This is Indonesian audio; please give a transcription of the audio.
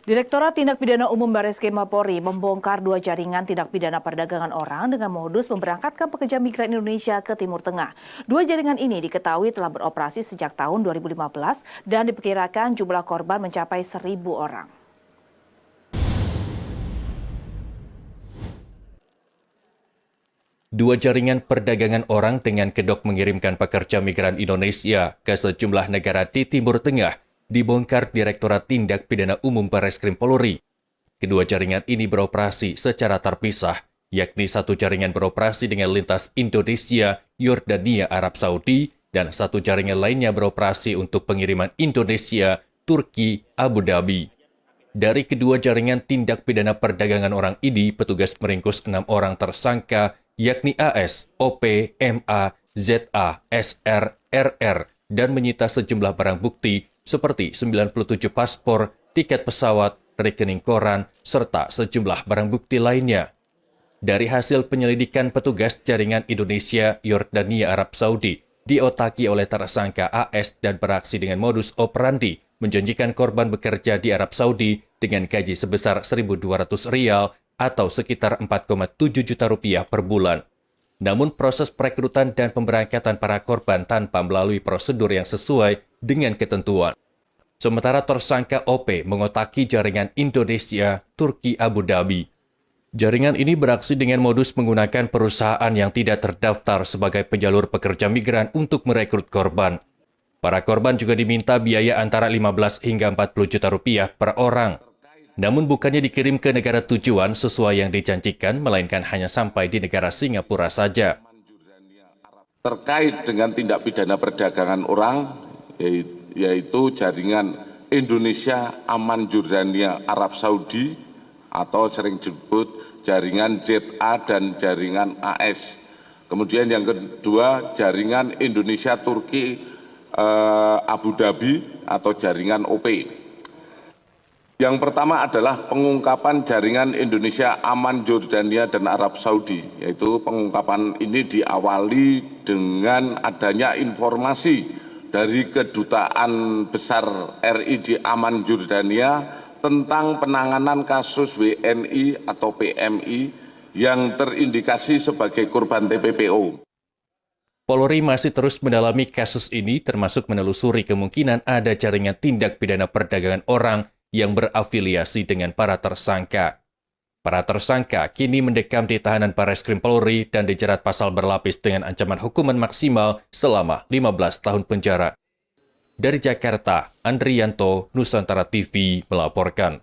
Direktorat Tindak Pidana Umum Barreskrim Mabes membongkar 2 jaringan tindak pidana perdagangan orang dengan modus memberangkatkan pekerja migran Indonesia ke Timur Tengah. 2 jaringan ini diketahui telah beroperasi sejak tahun 2015 dan diperkirakan jumlah korban mencapai 1.000 orang. Dua jaringan perdagangan orang dengan kedok mengirimkan pekerja migran Indonesia ke sejumlah negara di Timur Tengah dibongkar Direktorat Tindak Pidana Umum Barreskrim Polri. Kedua jaringan ini beroperasi secara terpisah, yakni satu jaringan beroperasi dengan lintas Indonesia, Yordania, Arab Saudi, dan satu jaringan lainnya beroperasi untuk pengiriman Indonesia, Turki, Abu Dhabi. Dari kedua jaringan tindak pidana perdagangan orang ini, petugas meringkus 6 orang tersangka, yakni AS, OP, MA, ZA, SR, RR, dan menyita sejumlah barang bukti seperti 97 paspor, tiket pesawat, rekening koran, serta sejumlah barang bukti lainnya. Dari hasil penyelidikan petugas jaringan Indonesia, Yordania, Arab Saudi, diotaki oleh tersangka AS dan beraksi dengan modus operandi menjanjikan korban bekerja di Arab Saudi dengan gaji sebesar 1.200 rial atau sekitar 4,7 juta rupiah per bulan. Namun proses perekrutan dan pemberangkatan para korban tanpa melalui prosedur yang sesuai dengan ketentuan. Sementara tersangka OP mengotaki jaringan Indonesia, Turki, Abu Dhabi. Jaringan ini beraksi dengan modus menggunakan perusahaan yang tidak terdaftar sebagai penjalur pekerja migran untuk merekrut korban. Para korban juga diminta biaya antara 15 hingga 40 juta rupiah per orang. Namun bukannya dikirim ke negara tujuan sesuai yang dijanjikan, melainkan hanya sampai di negara Singapura saja. Terkait dengan tindak pidana perdagangan orang, yaitu jaringan Indonesia, Aman Jordania, Arab Saudi, atau sering disebut jaringan ZA dan jaringan AS. Kemudian yang kedua, jaringan Indonesia, Turki, Abu Dhabi, atau jaringan OP. Yang pertama adalah pengungkapan jaringan Indonesia, Aman, Jordania, dan Arab Saudi. Yaitu pengungkapan ini diawali dengan adanya informasi dari Kedutaan Besar RI di Aman, Jordania tentang penanganan kasus WNI atau PMI yang terindikasi sebagai korban TPPO. Polri masih terus mendalami kasus ini termasuk menelusuri kemungkinan ada jaringan tindak pidana perdagangan orang yang berafiliasi dengan para tersangka. Para tersangka kini mendekam di tahanan Barreskrim Polri dan dijerat pasal berlapis dengan ancaman hukuman maksimal selama 15 tahun penjara. Dari Jakarta, Andrianto, Nusantara TV melaporkan.